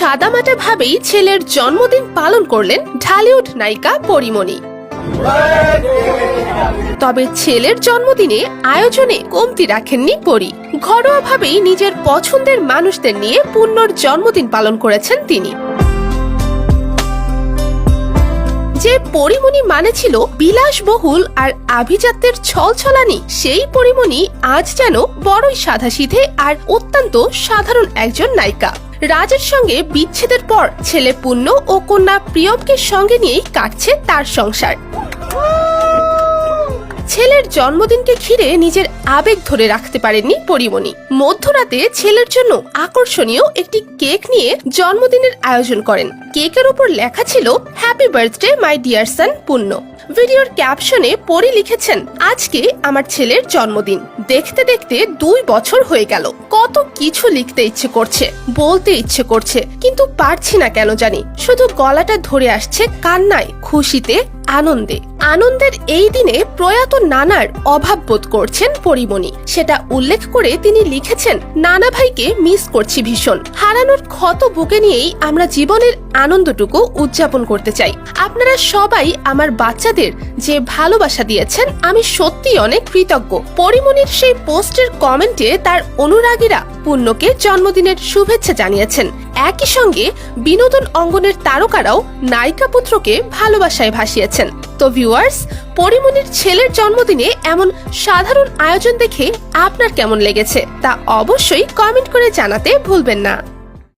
সাদামাটা ভাবেই ছেলের জন্মদিন পালন করলেন ঢালিউড নায়িকা পরীমণি। তবে ছেলের জন্মদিনে আয়োজনে কমতি রাখেননি পরী। ঘরোয়াভাবেই নিজের পছন্দের মানুষদের নিয়ে পূর্ণর জন্মদিন পালন করেছেন তিনি। যে পরীমণি মানে ছিল বিলাসবহুল আর আভিজাত্যের ছলছলানি, সেই পরীমণি আজ যেন বড়ই সাধাসিধে আর অত্যন্ত সাধারণ একজন নায়িকা। রাজের সঙ্গে বিচ্ছেদের পর ছেলে পূর্ণ ও কন্যা প্রিয়মকে সঙ্গে নিয়েই কাটছে তার সংসার। ছেলের জন্মদিনকে ঘিরে নিজের আবেগ ধরে রাখতে পারেননি পরীমণি। মধ্যরাতে ছেলের জন্য আকর্ষণীয় একটি কেক নিয়ে জন্মদিনের আয়োজন করেন। কেকের উপর লেখা ছিল happy birthday my dear son পূর্ণ। ভিডিওর ক্যাপশনে পরী লিখেছেন, আজকে আমার ছেলের জন্মদিন, দেখতে দেখতে 2 বছর হয়ে গেল। কত কিছু লিখতে ইচ্ছে করছে, বলতে ইচ্ছে করছে, কিন্তু পারছি না কেন জানি। শুধু গলাটা ধরে আসছে কান্নায়, খুশিতে, আনন্দে। আনন্দের এই দিনে প্রয়াত নানার অভাব বোধ করছেন পরীমণি। সেটা উল্লেখ করে তিনি লিখেছেন, নানা ভাইকে মিস করছি ভীষণ। হারানোর ক্ষত বুকে নিয়েই আমরা জীবনের আনন্দটুকু উদযাপন করতে চাই। আপনারা সবাই আমার বাচ্চাদের যে ভালোবাসা দিয়েছেন, আমি সত্যি অনেক কৃতজ্ঞ। পরীমণির সেই পোস্টের কমেন্টে তার অনুরাগীরা পূর্ণকে জন্মদিনের শুভেচ্ছা জানিয়েছেন। একই সঙ্গে বিনোদন অঙ্গনের তারকারাও নায়িকা পুত্রকে ভালোবাসায় ভাসিয়েছেন। তো ভিউয়ার্স, পরীমণির ছেলের জন্মদিনে এমন সাধারণ আয়োজন দেখে আপনার কেমন লেগেছে তা অবশ্যই কমেন্ট করে জানাতে ভুলবেন না।